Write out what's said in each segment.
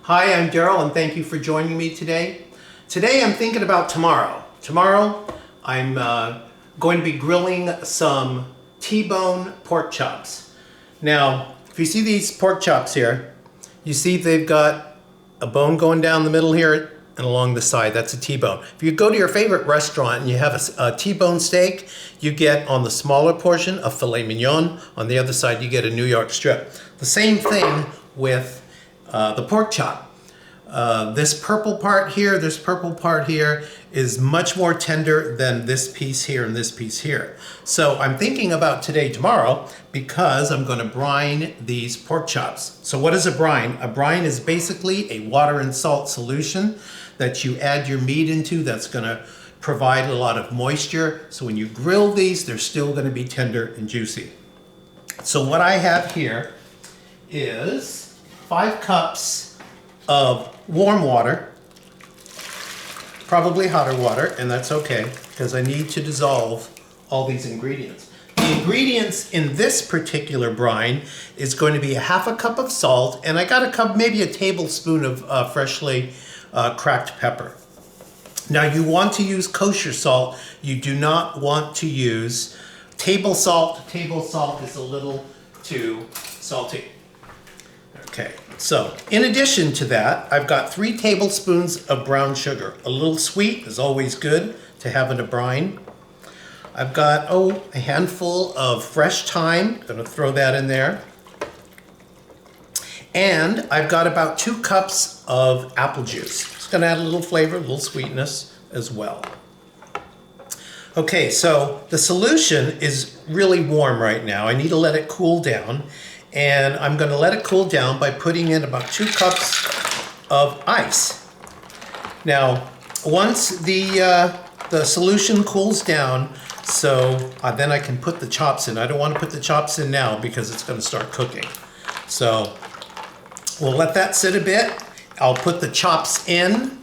Hi, I'm Daryl and thank you for joining me today. Today I'm thinking about tomorrow. Tomorrow I'm going to be grilling some T-bone pork chops. Now, if you see these pork chops here, you see they've got a bone going down the middle here and along the side. That's a T-bone. If you go to your favorite restaurant and you have a T-bone steak, you get on the smaller portion a filet mignon. On the other side, you get a New York strip. The same thing with the pork chop. This purple part here is much more tender than this piece here and this piece here. So I'm thinking about tomorrow, because I'm going to brine these pork chops. So what is a brine? A brine is basically a water and salt solution that you add your meat into that's going to provide a lot of moisture. So when you grill these, they're still going to be tender and juicy. So what I have here is 5 cups of warm water, probably hotter water, and that's okay because I need to dissolve all these ingredients. The ingredients in this particular brine is going to be 1/2 cup of salt, and I got a cup, maybe a tablespoon of freshly cracked pepper. Now you want to use kosher salt. You do not want to use table salt. Table salt is a little too salty. Okay, so in addition to that, I've got 3 tablespoons of brown sugar. A little sweet is always good to have in a brine. I've got, a handful of fresh thyme. Gonna throw that in there. And I've got about 2 cups of apple juice. It's gonna add a little flavor, a little sweetness as well. Okay, so the solution is really warm right now. I need to let it cool down. And I'm going to let it cool down by putting in about 2 cups of ice. Now, once the solution cools down, then I can put the chops in. I don't want to put the chops in now because it's going to start cooking. So we'll let that sit a bit. I'll put the chops in,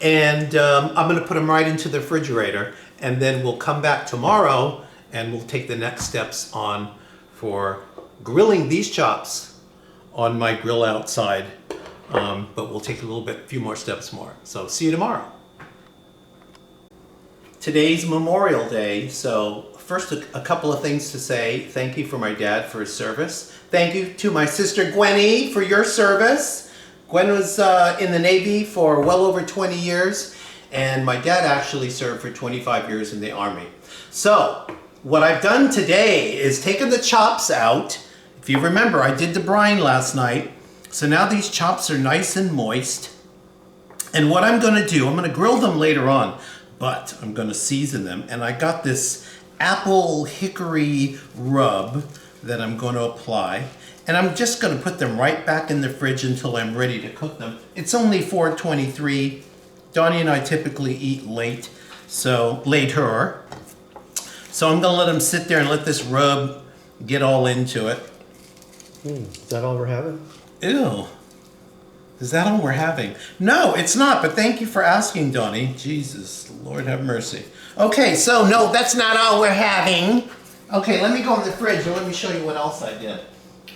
and I'm going to put them right into the refrigerator. And then we'll come back tomorrow and we'll take the next steps on for grilling these chops on my grill outside, but we'll take a few more steps more. So see you tomorrow. Today's Memorial Day, so first a couple of things to say. Thank you for my dad for his service. Thank you to my sister Gwenny for your service. Gwen was in the Navy for well over 20 years, and my dad actually served for 25 years in the Army. So what I've done today is taken the chops out. If you remember, I did the brine last night. So now these chops are nice and moist. And what I'm gonna do, I'm gonna grill them later on, but I'm gonna season them. And I got this apple hickory rub that I'm gonna apply. And I'm just gonna put them right back in the fridge until I'm ready to cook them. It's only 4:23. Donnie and I typically eat late, so later. So I'm gonna let them sit there and let this rub get all into it. Is that all we're having? Ew. Is that all we're having? No, it's not, but thank you for asking, Donnie. Jesus, Lord have mercy. Okay, so no, that's not all we're having. Okay, let me go in the fridge and let me show you what else I did.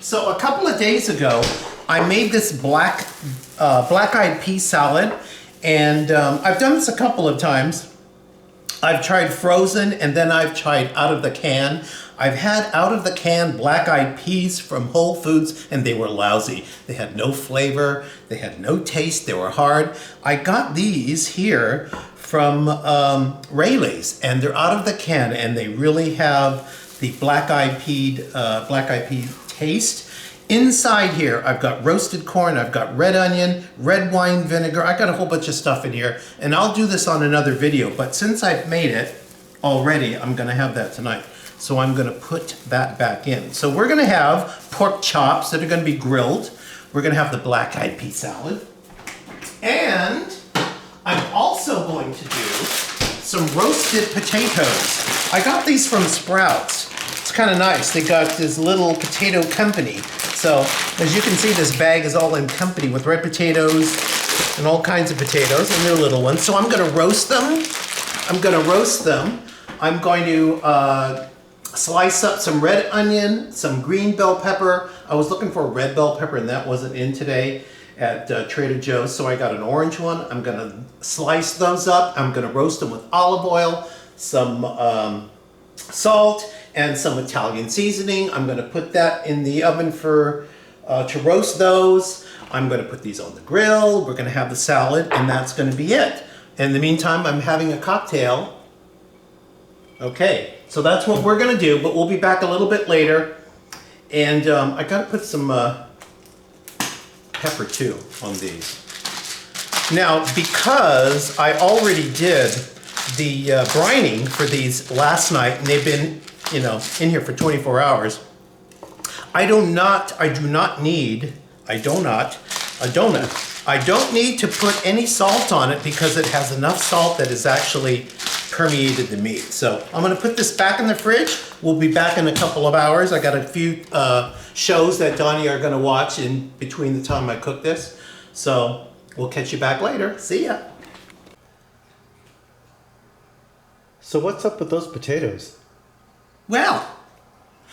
So a couple of days ago, I made this black-eyed pea salad, and I've done this a couple of times. I've tried frozen, and then I've tried out of the can. I've had out of the can black-eyed peas from Whole Foods, and they were lousy. They had no flavor, they had no taste, they were hard. I got these here from Rayleigh's, and they're out of the can, and they really have the black-eyed pea taste. Inside here, I've got roasted corn, I've got red onion, red wine vinegar. I got a whole bunch of stuff in here, and I'll do this on another video, but since I've made it already, I'm gonna have that tonight. So I'm gonna put that back in. So we're gonna have pork chops that are gonna be grilled. We're gonna have the black-eyed pea salad. And I'm also going to do some roasted potatoes. I got these from Sprouts. It's kind of nice. They got this little potato company. So as you can see, this bag is all in company with red potatoes and all kinds of potatoes, and they're little ones. So I'm gonna roast them. I'm going to slice up some red onion, some green bell pepper. I was looking for a red bell pepper and that wasn't in today. at Trader Joe's. So I got an orange one. I'm gonna slice those up. I'm gonna roast them with olive oil, some salt, and some Italian seasoning. I'm gonna put that in the oven for to roast those. I'm gonna put these on the grill. We're gonna have the salad, and that's gonna be it. In the meantime, I'm having a cocktail. Okay, so that's what we're gonna do, but we'll be back a little bit later. And I gotta put some pepper too on these. Now, because I already did the brining for these last night, and they've been, you know, in here for 24 hours, I don't need to put any salt on it because it has enough salt that is actually permeated the meat. So I'm gonna put this back in the fridge. We'll be back in a couple of hours. I got a few shows that Donnie are gonna watch in between the time I cook this. So we'll catch you back later. See ya. So what's up with those potatoes? Well,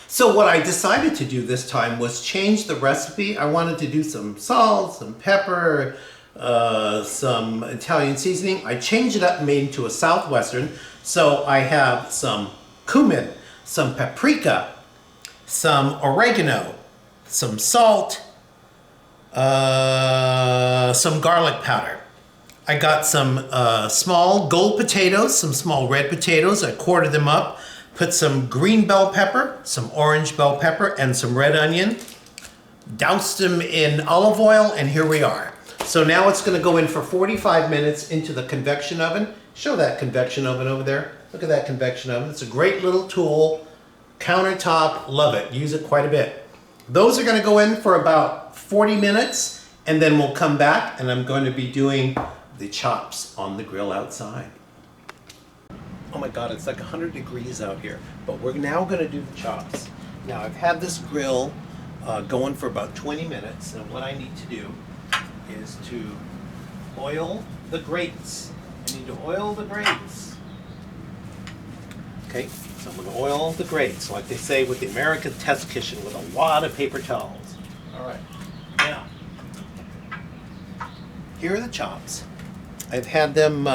so what I decided to do this time was change the recipe. I wanted to do some salt, some pepper, some Italian seasoning. I changed it up and made it into a Southwestern. So I have some cumin, some paprika, some oregano, some salt, some garlic powder. I got some small gold potatoes, some small red potatoes. I quartered them up. Put some green bell pepper, some orange bell pepper, and some red onion. Doused them in olive oil, and here we are. So now it's gonna go in for 45 minutes into the convection oven. Show that convection oven over there. Look at that convection oven. It's a great little tool. Countertop, love it. Use it quite a bit. Those are gonna go in for about 40 minutes, and then we'll come back, and I'm going to be doing the chops on the grill outside. Oh my God, it's like 100 degrees out here, but we're now gonna do the chops. Now I've had this grill going for about 20 minutes, and what I need to do is to oil the grates. I need to oil the grates. Okay, so I'm gonna oil the grates, like they say with the American test kitchen, with a lot of paper towels. All right, now, here are the chops. I've had them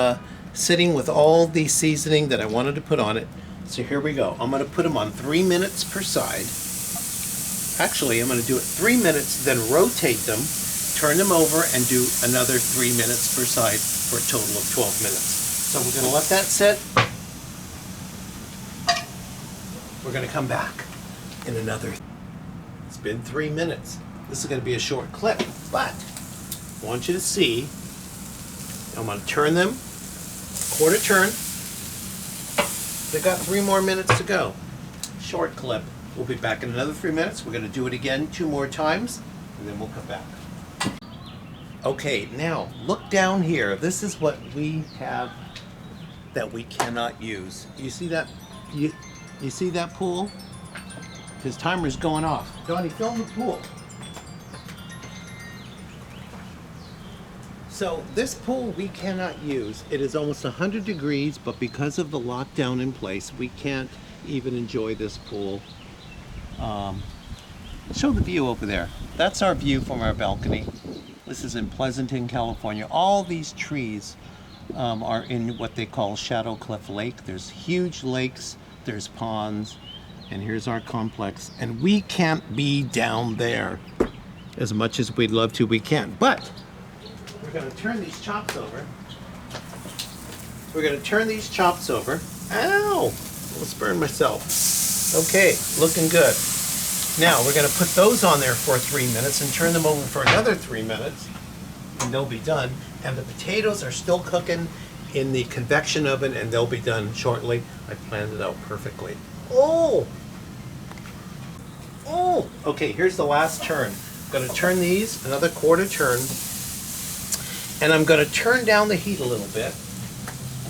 sitting with all the seasoning that I wanted to put on it. So here we go. I'm gonna put them on 3 minutes per side. Actually, I'm gonna do it 3 minutes, then rotate them, turn them over, and do another 3 minutes per side for a total of 12 minutes. So we're gonna let that sit. We're gonna come back in another. It's been 3 minutes. This is gonna be a short clip, but I want you to see. I'm gonna turn them, quarter turn. They've got 3 more minutes to go. Short clip. We'll be back in another 3 minutes. We're gonna do it again 2 more times, and then we'll come back. Okay, now look down here. This is what we have that we cannot use. You see that? You see that pool? His timer's going off. Donnie, film the pool. So this pool we cannot use. It is almost 100 degrees, but because of the lockdown in place, we can't even enjoy this pool. Show the view over there. That's our view from our balcony. This is in Pleasanton, California. All these trees are in what they call Shadow Cliff Lake. There's huge lakes, there's ponds, and here's our complex. And we can't be down there. As much as we'd love to, we can't. But we're gonna turn these chops over. We're gonna turn these chops over. Ow! Almost burned myself. Okay, looking good. Now we're gonna put those on there for 3 minutes and turn them over for another 3 minutes, and they'll be done. And the potatoes are still cooking in the convection oven, and they'll be done shortly. I planned it out perfectly. Oh! Oh! Okay, here's the last turn. I'm gonna turn these, another quarter turn, and I'm gonna turn down the heat a little bit.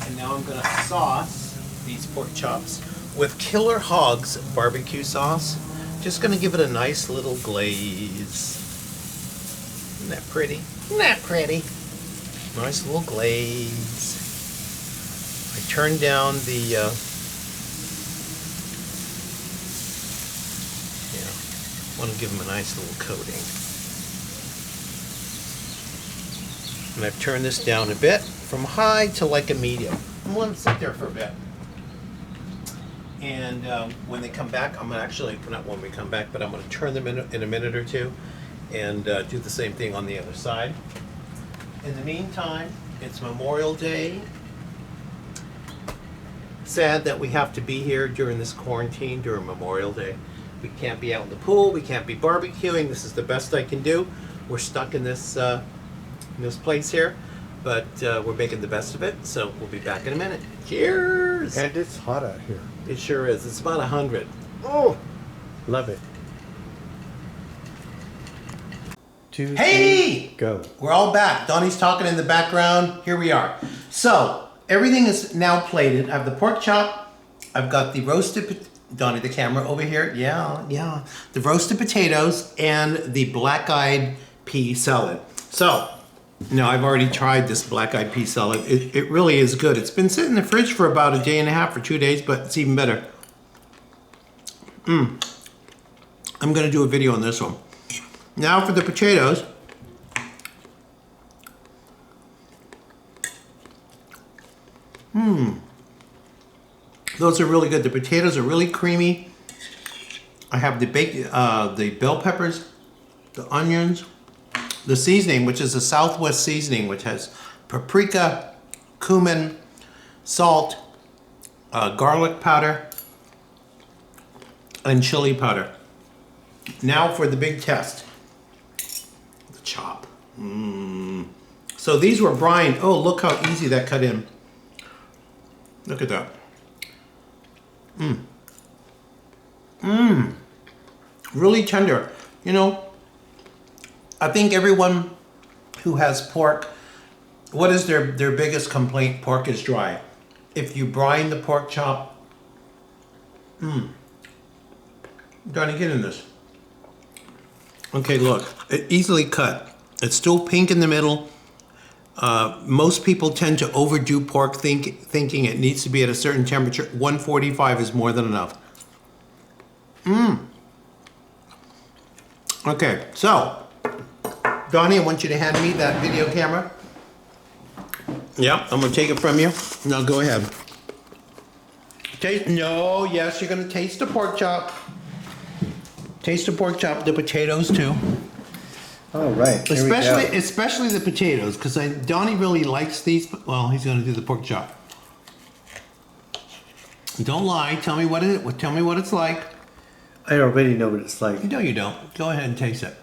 And now I'm gonna sauce these pork chops with Killer Hogs barbecue sauce. Just gonna give it a nice little glaze. Isn't that pretty? Isn't that pretty? Nice little glaze. I turned down the, yeah, want to give them a nice little coating. And I've turned this down a bit from high to like a medium. I'm gonna sit there for a bit. And when they come back, I'm gonna actually, not when we come back, but I'm gonna turn them in a minute or two and do the same thing on the other side. In the meantime, it's Memorial Day. Sad that we have to be here during this quarantine during Memorial Day. We can't be out in the pool, we can't be barbecuing. This is the best I can do. We're stuck in this place here, but we're making the best of it, so we'll be back in a minute. Cheers! And it's hot out here. It sure is. It's about 100. Oh! Love it. 2, Hey! 3, go. We're all back. Donnie's talking in the background. Here we are. So, everything is now plated. I have the pork chop. I've got the roasted, Donnie, the camera over here. Yeah. The roasted potatoes and the black-eyed pea salad. So, now I've already tried this black-eyed pea salad. It really is good. It's been sitting in the fridge for about a day and a half or 2 days, but it's even better. I'm gonna do a video on this one. Now for the potatoes. Those are really good. The potatoes are really creamy. I have the the bell peppers, the onions, the seasoning, which is a Southwest seasoning, which has paprika, cumin, salt, garlic powder, and chili powder. Now for the big test. The chop. So these were brine. Oh, look how easy that cut in. Look at that. Really tender. You know, I think everyone who has pork, what is their biggest complaint? Pork is dry. If you brine the pork chop, Donnie, get in this. Okay, look, it easily cut. It's still pink in the middle. Most people tend to overdo pork thinking it needs to be at a certain temperature. 145 is more than enough. Okay, so, Donnie, I want you to hand me that video camera. Yep, I'm gonna take it from you. Now go ahead. Taste, no, yes, you're gonna taste the pork chop. Taste the pork chop, the potatoes too. All right, here we go. Especially the potatoes, because Donnie really likes these. Well, he's gonna do the pork chop. Don't lie. Tell me what it's like. I already know what it's like. No, you don't. Go ahead and taste it.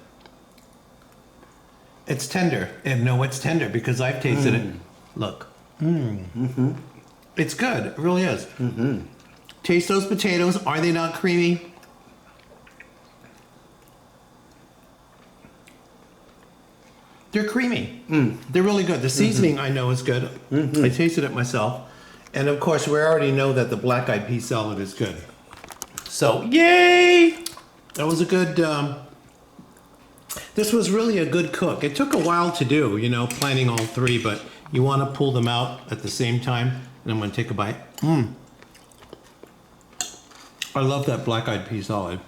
It's tender. And no, it's tender because I've tasted it. Look. It's good. It really is. Taste those potatoes. Are they not creamy? They're creamy. They're really good. The seasoning I know is good. I tasted it myself. And of course, we already know that the black-eyed pea salad is good. So, yay! That was a good, this was really a good cook. It took a while to do, you know, planning all three, but you want to pull them out at the same time. And I'm going to take a bite. I love that black-eyed pea salad.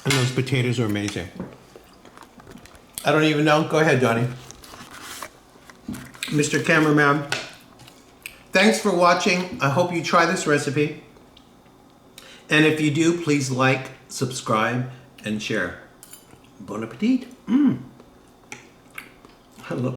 And those potatoes are amazing. I don't even know. Go ahead, Johnny. Mr. Cameraman. Thanks for watching. I hope you try this recipe. And if you do, please like, subscribe, and share. Bon appetit. I love